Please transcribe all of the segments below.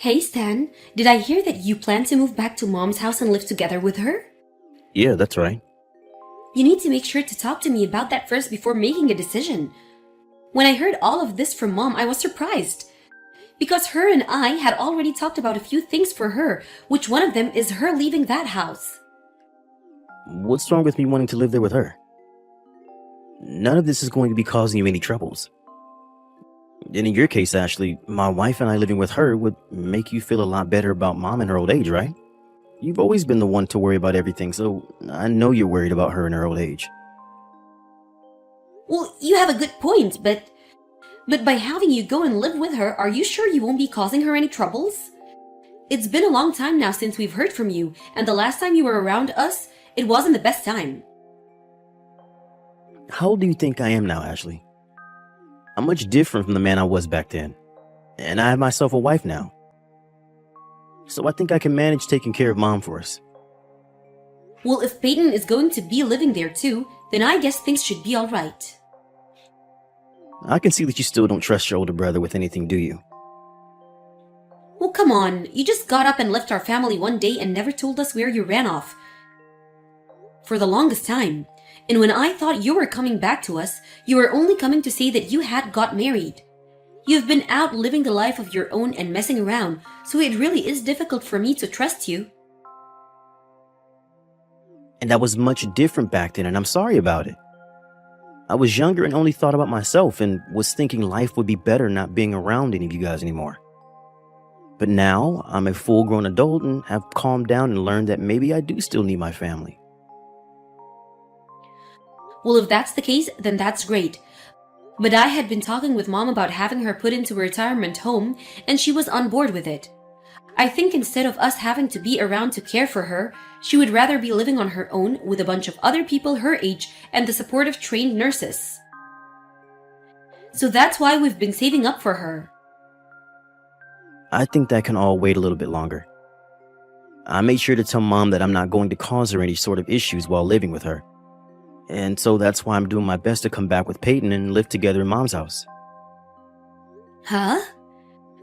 Hey Stan, did I hear that you plan to move back to mom's house and live together with her? Yeah, that's right. You need to make sure to talk to me about that first before making a decision. When I heard all of this from mom, I was surprised. Because her and I had already talked about a few things for her, which one of them is her leaving that house. What's wrong with me wanting to live there with her? None of this is going to be causing you any troubles. And in your case, Ashley, my wife and I living with her would make you feel a lot better about mom in her old age, right? You've always been the one to worry about everything, so I know you're worried about her in her old age. Well, you have a good point, but by having you go and live with her, are you sure you won't be causing her any troubles? It's been a long time now since we've heard from you, and the last time you were around us, it wasn't the best time. How old do you think I am now, Ashley? I'm much different from the man I was back then. And I have myself a wife now. So I think I can manage taking care of mom for us. Well, if Peyton is going to be living there too, then I guess things should be alright. I can see that you still don't trust your older brother with anything, do you? Well, come on, you just got up and left our family one day and never told us where you ran off. For the longest time. And when I thought you were coming back to us, you were only coming to say that you had got married. You've been out living the life of your own and messing around, so it really is difficult for me to trust you. And I was much different back then, and I'm sorry about it. I was younger and only thought about myself and was thinking life would be better not being around any of you guys anymore. But now I'm a full-grown adult and have calmed down and learned that maybe I do still need my family. Well, if that's the case, then that's great. But I had been talking with mom about having her put into a retirement home, and she was on board with it. I think instead of us having to be around to care for her, she would rather be living on her own with a bunch of other people her age and the support of trained nurses. So that's why we've been saving up for her. I think that can all wait a little bit longer. I made sure to tell mom that I'm not going to cause her any sort of issues while living with her. And so that's why I'm doing my best to come back with Peyton and live together in mom's house. Huh?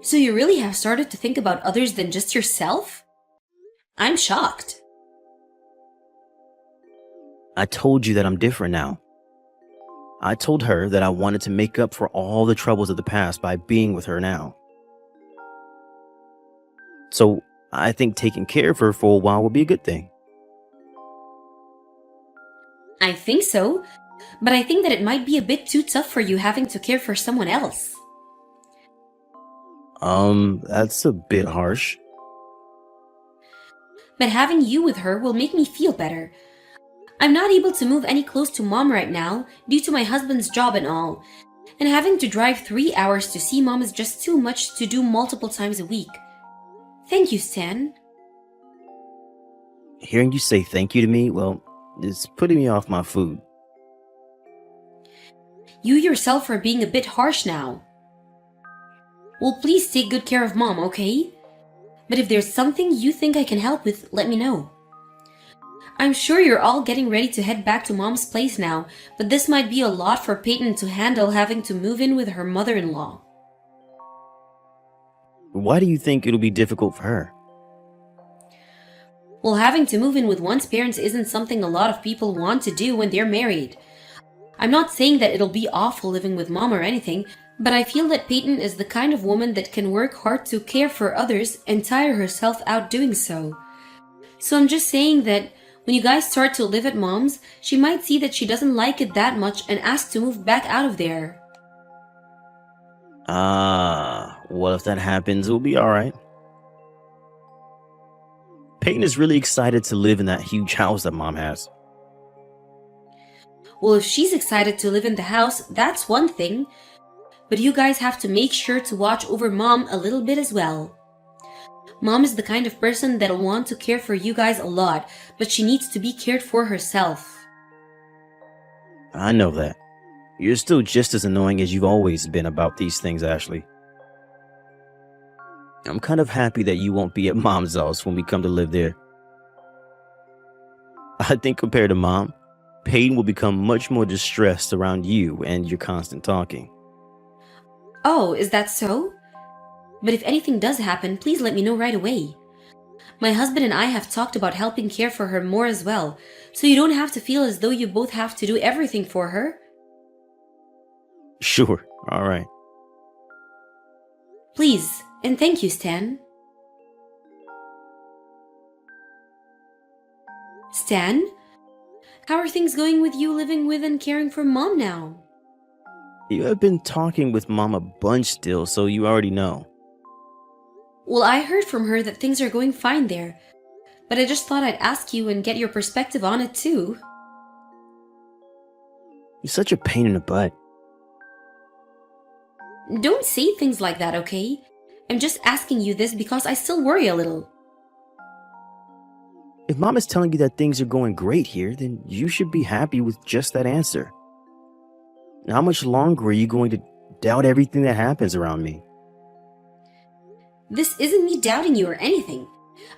So you really have started to think about others than just yourself? I'm shocked. I told you that I'm different now. I told her that I wanted to make up for all the troubles of the past by being with her now. So I think taking care of her for a while will be a good thing. I think so, but I think that it might be a bit too tough for you having to care for someone else. That's a bit harsh. But having you with her will make me feel better. I'm not able to move any close to mom right now due to my husband's job and all, and having to drive 3 hours to see mom is just too much to do multiple times a week. Thank you, Stan. Hearing you say thank you to me, well, it's putting me off my food. You yourself are being a bit harsh now. Well, please take good care of mom, okay? But if there's something you think I can help with, let me know. I'm sure you're all getting ready to head back to mom's place now, but this might be a lot for Peyton to handle having to move in with her mother-in-law. Why do you think it'll be difficult for her? Well, having to move in with one's parents isn't something a lot of people want to do when they're married. I'm not saying that it'll be awful living with mom or anything, but I feel that Peyton is the kind of woman that can work hard to care for others and tire herself out doing so. So I'm just saying that when you guys start to live at mom's, she might see that she doesn't like it that much and ask to move back out of there. Well, if that happens, it'll be alright. Peyton is really excited to live in that huge house that mom has. Well, if she's excited to live in the house, that's one thing. But you guys have to make sure to watch over mom a little bit as well. Mom is the kind of person that'll want to care for you guys a lot, but she needs to be cared for herself. I know that. You're still just as annoying as you've always been about these things, Ashley. I'm kind of happy that you won't be at mom's house when we come to live there. I think compared to mom, Peyton will become much more distressed around you and your constant talking. Oh, is that so? But if anything does happen, please let me know right away. My husband and I have talked about helping care for her more as well, so you don't have to feel as though you both have to do everything for her. Sure, alright. Please, and thank you, Stan. Stan? How are things going with you living with and caring for Mom now? You have been talking with Mom a bunch still, so you already know. Well, I heard from her that things are going fine there, but I just thought I'd ask you and get your perspective on it too. You're such a pain in the butt. Don't say things like that, okay? I'm just asking you this because I still worry a little. If Mom is telling you that things are going great here, then you should be happy with just that answer. How much longer are you going to doubt everything that happens around me? This isn't me doubting you or anything.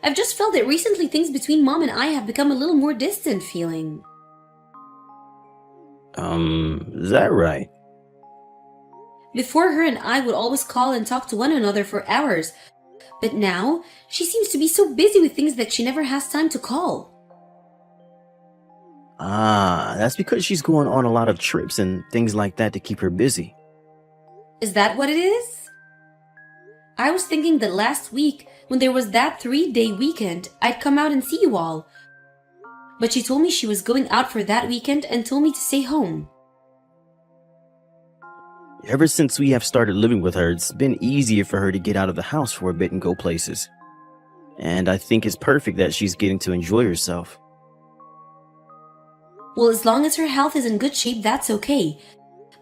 I've just felt that recently things between Mom and I have become a little more distant feeling. Is that right? Before, her and I would always call and talk to one another for hours, but now she seems to be so busy with things that she never has time to call. That's because she's going on a lot of trips and things like that to keep her busy. Is that what it is? I was thinking that last week, when there was that 3-day weekend, I'd come out and see you all. But she told me she was going out for that weekend and told me to stay home. Ever since we have started living with her, it's been easier for her to get out of the house for a bit and go places. And I think it's perfect that she's getting to enjoy herself. Well, as long as her health is in good shape, that's okay.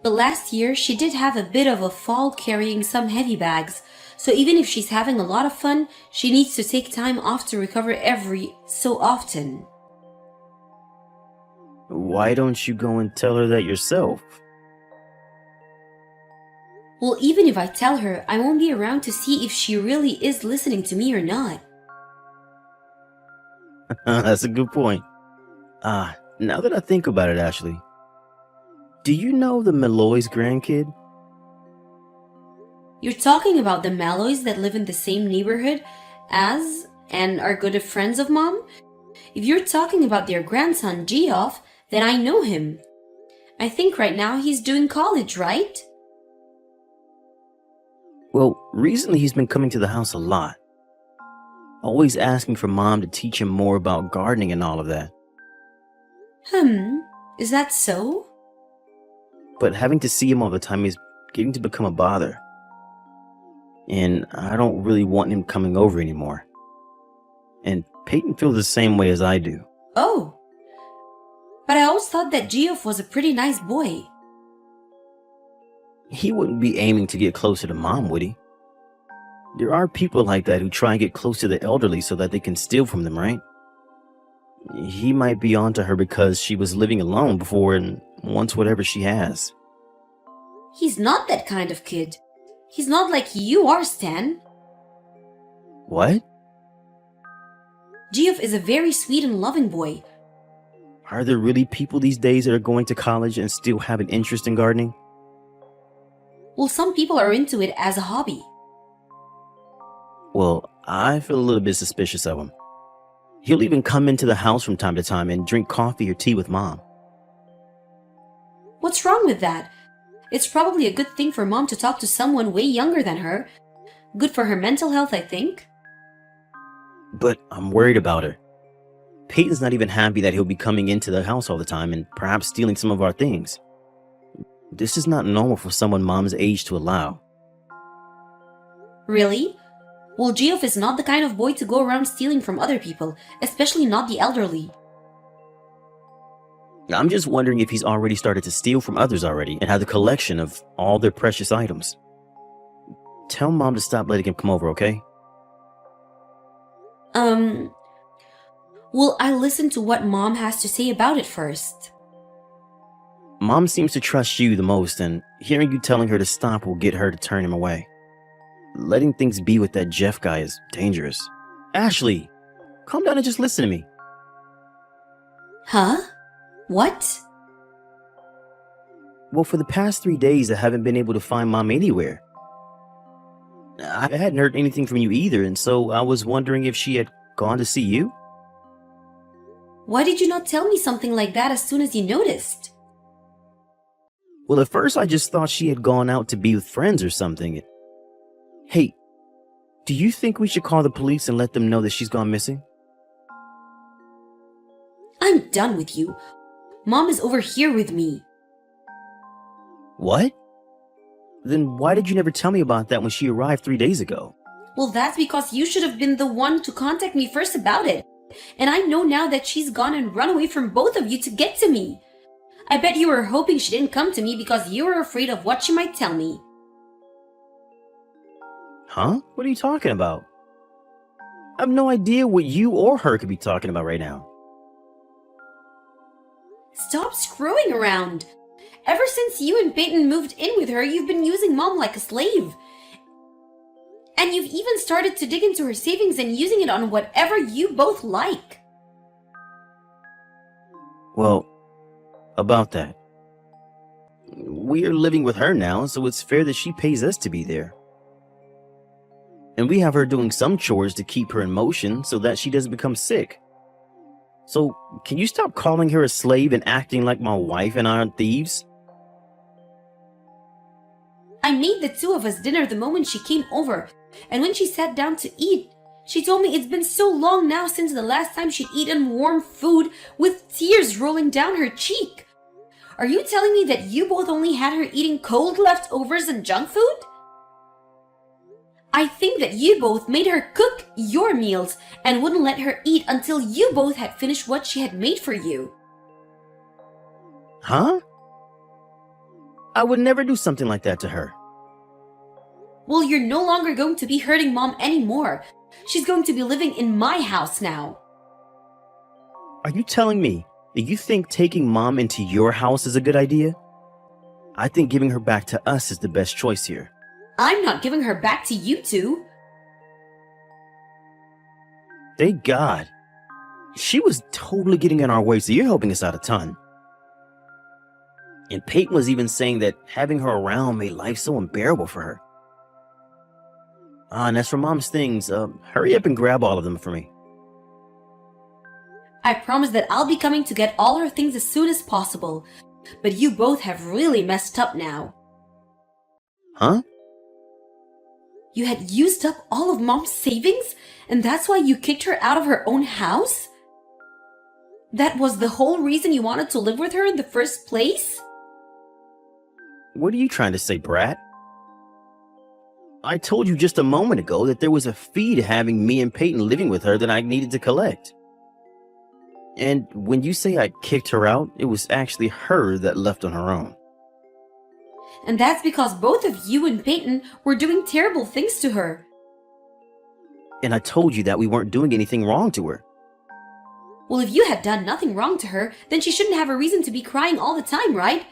But last year, she did have a bit of a fall carrying some heavy bags. So even if she's having a lot of fun, she needs to take time off to recover every so often. Why don't you go and tell her that yourself? Well, even if I tell her, I won't be around to see if she really is listening to me or not. That's a good point. Now that I think about it, Ashley, do you know the Malloy's grandkid? You're talking about the Malloys that live in the same neighborhood as and are good friends of Mom? If you're talking about their grandson, Geoff, then I know him. I think right now he's doing college, right? Well, recently he's been coming to the house a lot. Always asking for Mom to teach him more about gardening and all of that. Is that so? But having to see him all the time is getting to become a bother. And I don't really want him coming over anymore. And Peyton feels the same way as I do. Oh. But I always thought that Geoff was a pretty nice boy. He wouldn't be aiming to get closer to Mom, would he? There are people like that who try and get close to the elderly so that they can steal from them, right? He might be onto her because she was living alone before and wants whatever she has. He's not that kind of kid. He's not like you are, Stan. What? Geoff is a very sweet and loving boy. Are there really people these days that are going to college and still have an interest in gardening? Well, some people are into it as a hobby. Well, I feel a little bit suspicious of him. He'll even come into the house from time to time and drink coffee or tea with Mom. What's wrong with that? It's probably a good thing for Mom to talk to someone way younger than her. Good for her mental health, I think. But I'm worried about her. Peyton's not even happy that he'll be coming into the house all the time and perhaps stealing some of our things. This is not normal for someone Mom's age to allow. Really? Well, Geoff is not the kind of boy to go around stealing from other people, especially not the elderly. I'm just wondering if he's already started to steal from others already and has a collection of all their precious items. Tell Mom to stop letting him come over, okay? Well, I'll listen to what Mom has to say about it first. Mom seems to trust you the most, and hearing you telling her to stop will get her to turn him away. Letting things be with that Jeff guy is dangerous. Ashley, calm down and just listen to me. Huh? What? Well, for the past 3 days, I haven't been able to find Mom anywhere. I hadn't heard anything from you either, and so I was wondering if she had gone to see you? Why did you not tell me something like that as soon as you noticed? Well, at first I just thought she had gone out to be with friends or something. Hey, do you think we should call the police and let them know that she's gone missing? I'm done with you. Mom is over here with me. What? Then why did you never tell me about that when she arrived 3 days ago? Well, that's because you should have been the one to contact me first about it. And I know now that she's gone and run away from both of you to get to me. I bet you were hoping she didn't come to me because you were afraid of what she might tell me. Huh? What are you talking about? I have no idea what you or her could be talking about right now. Stop screwing around. Ever since you and Peyton moved in with her, you've been using Mom like a slave. And you've even started to dig into her savings and using it on whatever you both like. Well, about that. We're living with her now, so it's fair that she pays us to be there. And we have her doing some chores to keep her in motion so that she doesn't become sick. So, can you stop calling her a slave and acting like my wife and I aren't thieves? I made the two of us dinner the moment she came over, and when she sat down to eat, she told me it's been so long now since the last time she'd eaten warm food with tears rolling down her cheek. Are you telling me that you both only had her eating cold leftovers and junk food? I think that you both made her cook your meals and wouldn't let her eat until you both had finished what she had made for you. Huh? I would never do something like that to her. Well, you're no longer going to be hurting Mom anymore. She's going to be living in my house now. Are you telling me that you think taking Mom into your house is a good idea? I think giving her back to us is the best choice here. I'm not giving her back to you two. Thank God. She was totally getting in our way, so you're helping us out a ton. And Peyton was even saying that having her around made life so unbearable for her. And as for Mom's things, hurry up and grab all of them for me. I promise that I'll be coming to get all her things as soon as possible. But you both have really messed up now. Huh? You had used up all of Mom's savings, and that's why you kicked her out of her own house? That was the whole reason you wanted to live with her in the first place? What are you trying to say, brat? I told you just a moment ago that there was a fee to having me and Peyton living with her that I needed to collect. And when you say I kicked her out, it was actually her that left on her own. And that's because both of you and Peyton were doing terrible things to her. And I told you that we weren't doing anything wrong to her. Well, if you had done nothing wrong to her, then she shouldn't have a reason to be crying all the time, right?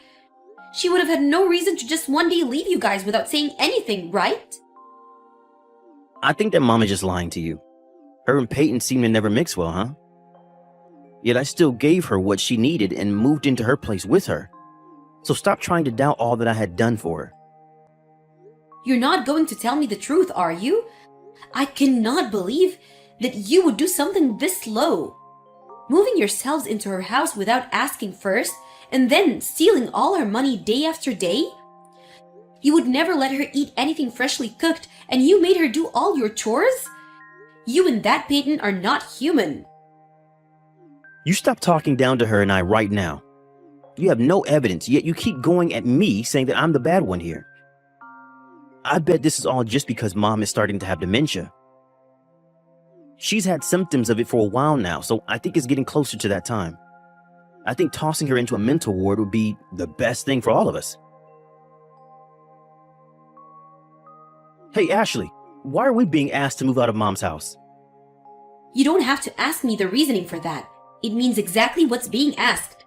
She would have had no reason to just one day leave you guys without saying anything, right? I think that Mom is just lying to you. Her and Peyton seem to never mix well, huh? Yet I still gave her what she needed and moved into her place with her. So stop trying to doubt all that I had done for her. You're not going to tell me the truth, are you? I cannot believe that you would do something this low. Moving yourselves into her house without asking first, and then stealing all her money day after day? You would never let her eat anything freshly cooked, and you made her do all your chores? You and that Peyton are not human. You stop talking down to her and I right now. You have no evidence, yet you keep going at me saying that I'm the bad one here. I bet this is all just because Mom is starting to have dementia. She's had symptoms of it for a while now, so I think it's getting closer to that time. I think tossing her into a mental ward would be the best thing for all of us. Hey, Ashley, why are we being asked to move out of Mom's house? You don't have to ask me the reasoning for that. It means exactly what's being asked.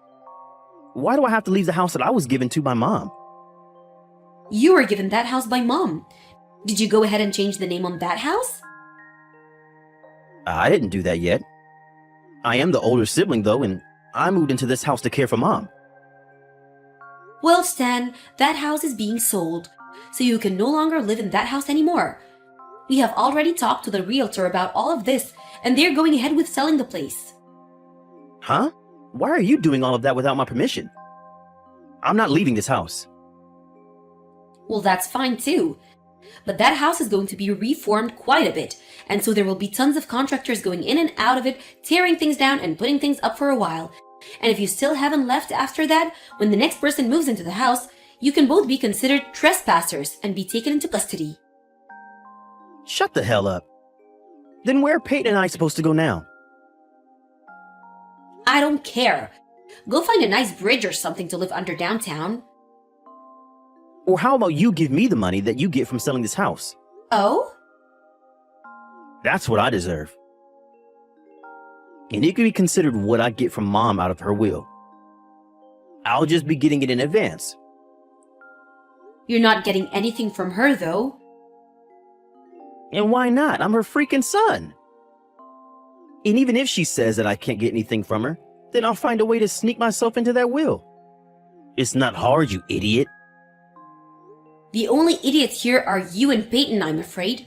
Why do I have to leave the house that I was given to by Mom? You were given that house by Mom. Did you go ahead and change the name on that house? I didn't do that yet. I am the older sibling, though, and I moved into this house to care for Mom. Well, Stan, that house is being sold, so you can no longer live in that house anymore. We have already talked to the realtor about all of this, and they're going ahead with selling the place. Huh? Why are you doing all of that without my permission? I'm not leaving this house. Well, that's fine too. But that house is going to be reformed quite a bit, and so there will be tons of contractors going in and out of it, tearing things down and putting things up for a while. And if you still haven't left after that, when the next person moves into the house, you can both be considered trespassers and be taken into custody. Shut the hell up. Then where are Peyton and I supposed to go now? I don't care. Go find a nice bridge or something to live under downtown. Or how about you give me the money that you get from selling this house? Oh? That's what I deserve. And it could be considered what I get from Mom out of her will. I'll just be getting it in advance. You're not getting anything from her, though. And why not? I'm her freaking son. And even if she says that I can't get anything from her, then I'll find a way to sneak myself into that will. It's not hard, you idiot. The only idiots here are you and Peyton, I'm afraid.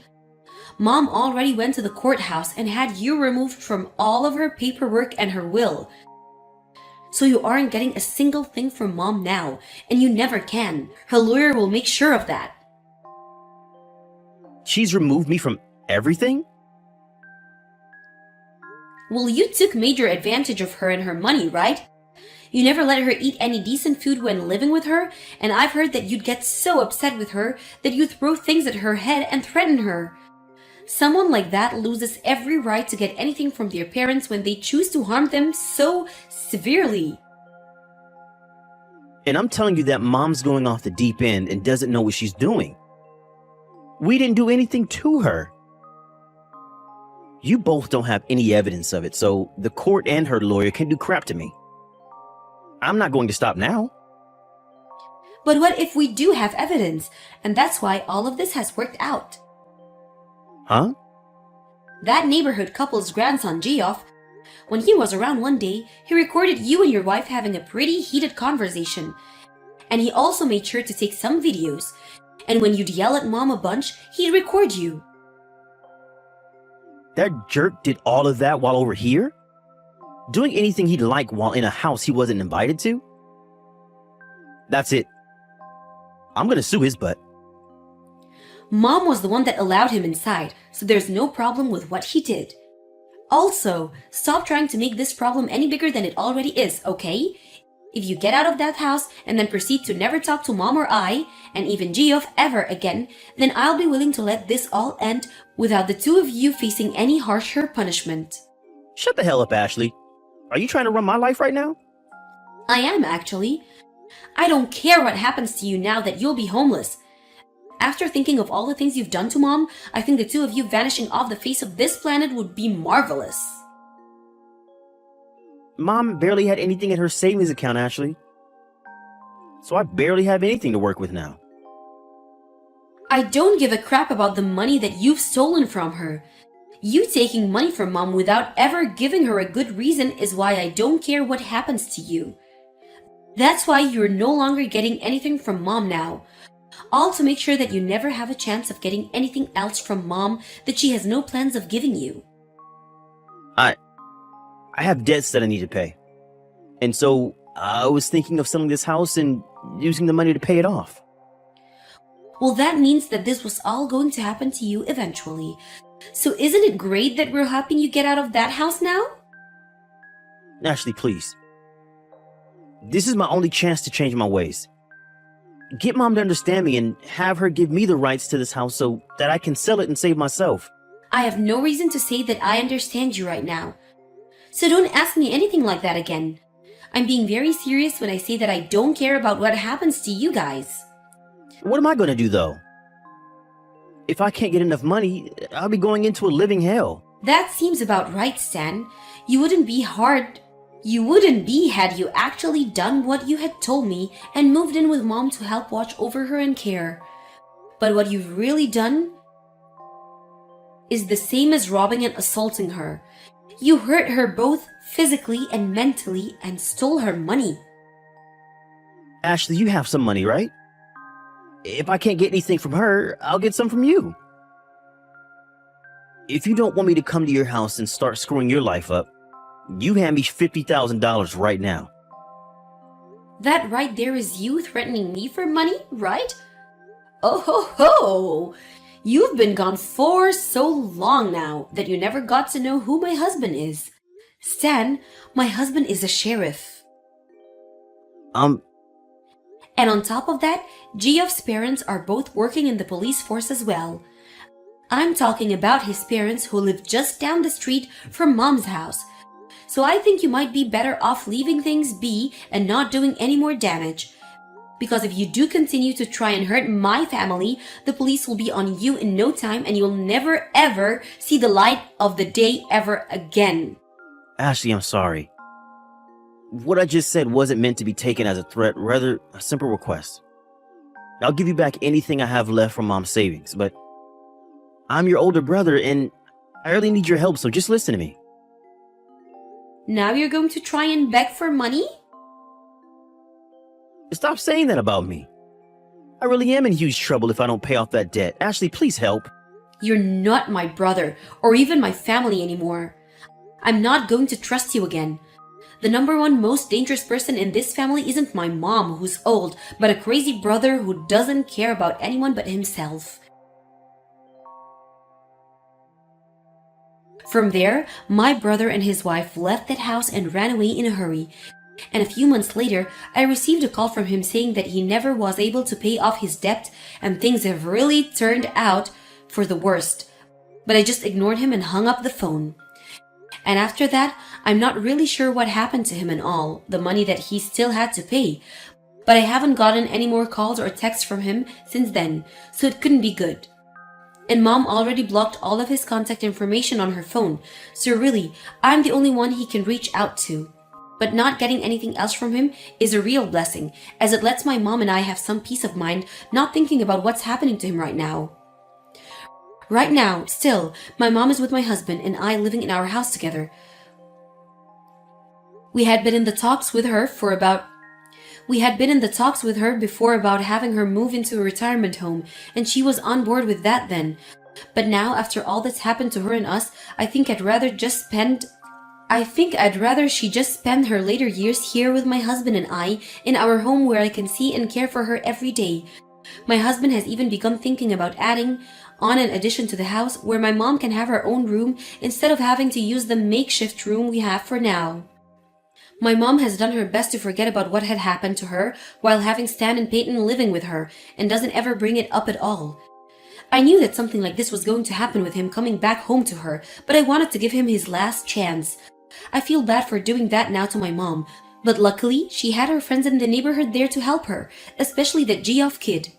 Mom already went to the courthouse and had you removed from all of her paperwork and her will. So you aren't getting a single thing from Mom now, and you never can. Her lawyer will make sure of that. She's removed me from everything? Well, you took major advantage of her and her money, right? You never let her eat any decent food when living with her, and I've heard that you'd get so upset with her that you throw things at her head and threaten her. Someone like that loses every right to get anything from their parents when they choose to harm them so severely. And I'm telling you that Mom's going off the deep end and doesn't know what she's doing. We didn't do anything to her. You both don't have any evidence of it, so the court and her lawyer can do crap to me. I'm not going to stop now. But what if we do have evidence? And that's why all of this has worked out. Huh? That neighborhood couple's grandson, Geoff, when he was around one day, he recorded you and your wife having a pretty heated conversation. And he also made sure to take some videos. And when you'd yell at Mom a bunch, he'd record you. That jerk did all of that while over here? Doing anything he'd like while in a house he wasn't invited to? That's it. I'm gonna sue his butt. Mom was the one that allowed him inside, so there's no problem with what he did. Also, stop trying to make this problem any bigger than it already is, okay? If you get out of that house and then proceed to never talk to Mom or I, and even Geoff ever again, then I'll be willing to let this all end without the two of you facing any harsher punishment. Shut the hell up, Ashley. Are you trying to run my life right now? I am, actually. I don't care what happens to you now that you'll be homeless. After thinking of all the things you've done to Mom, I think the two of you vanishing off the face of this planet would be marvelous. Mom barely had anything in her savings account, Ashley. So I barely have anything to work with now. I don't give a crap about the money that you've stolen from her. You taking money from Mom without ever giving her a good reason is why I don't care what happens to you. That's why you're no longer getting anything from Mom now. All to make sure that you never have a chance of getting anything else from Mom that she has no plans of giving you. I have debts that I need to pay. And so I was thinking of selling this house and using the money to pay it off. Well, that means that this was all going to happen to you eventually. So isn't it great that we're helping you get out of that house now? Ashley, please. This is my only chance to change my ways. Get Mom to understand me and have her give me the rights to this house so that I can sell it and save myself. I have no reason to say that I understand you right now. So don't ask me anything like that again. I'm being very serious when I say that I don't care about what happens to you guys. What am I going to do, though? If I can't get enough money, I'll be going into a living hell. That seems about right, Stan. You wouldn't be had you actually done what you had told me and moved in with Mom to help watch over her and care. But what you've really done is the same as robbing and assaulting her. You hurt her both physically and mentally and stole her money. Ashley, you have some money, right? If I can't get anything from her, I'll get some from you. If you don't want me to come to your house and start screwing your life up, you hand me $50,000 right now. That right there is you threatening me for money, right? Oh ho ho! You've been gone for so long now that you never got to know who my husband is. Stan, my husband is a sheriff. And on top of that, Geoff's parents are both working in the police force as well. I'm talking about his parents who live just down the street from Mom's house. So I think you might be better off leaving things be and not doing any more damage. Because if you do continue to try and hurt my family, the police will be on you in no time and you'll never ever see the light of the day ever again. Ashley, I'm sorry. What I just said wasn't meant to be taken as a threat, rather a simple request. I'll give you back anything I have left from Mom's savings, but I'm your older brother and I really need your help, so just listen to me. Now you're going to try and beg for money? Stop saying that about me. I really am in huge trouble if I don't pay off that debt. Ashley, please help. You're not my brother or even my family anymore. I'm not going to trust you again. The number one most dangerous person in this family isn't my mom, who's old, but a crazy brother who doesn't care about anyone but himself. From there, my brother and his wife left that house and ran away in a hurry. And a few months later, I received a call from him saying that he never was able to pay off his debt and things have really turned out for the worst. But I just ignored him and hung up the phone. And after that, I'm not really sure what happened to him and all, the money that he still had to pay. But I haven't gotten any more calls or texts from him since then, so it couldn't be good. And Mom already blocked all of his contact information on her phone, so really, I'm the only one he can reach out to. But not getting anything else from him is a real blessing, as it lets my mom and I have some peace of mind not thinking about what's happening to him right now. Right now, still, my mom is with my husband and I living in our house together. We had been in the talks with her before about having her move into a retirement home, and she was on board with that then. But now, after all that's happened to her and us, I think I'd rather she just spend her later years here with my husband and I in our home where I can see and care for her every day. My husband has even begun thinking about adding on an addition to the house where my mom can have her own room instead of having to use the makeshift room we have for now. My mom has done her best to forget about what had happened to her while having Stan and Peyton living with her and doesn't ever bring it up at all. I knew that something like this was going to happen with him coming back home to her, but I wanted to give him his last chance. I feel bad for doing that now to my mom, but luckily she had her friends in the neighborhood there to help her, especially that Geoff kid.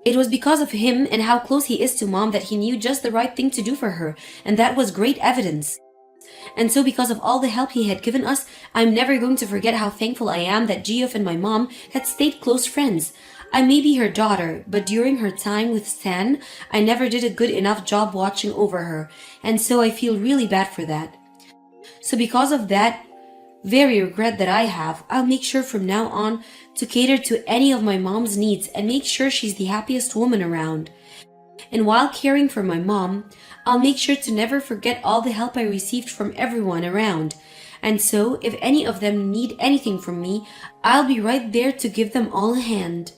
It was because of him and how close he is to Mom that he knew just the right thing to do for her, and that was great evidence. And so because of all the help he had given us, I'm never going to forget how thankful I am that Geoff and my mom had stayed close friends. I may be her daughter, but during her time with Stan, I never did a good enough job watching over her, and so I feel really bad for that. So because of that very regret that I have, I'll make sure from now on to cater to any of my mom's needs and make sure she's the happiest woman around. And while caring for my mom, I'll make sure to never forget all the help I received from everyone around. And so, if any of them need anything from me, I'll be right there to give them all a hand.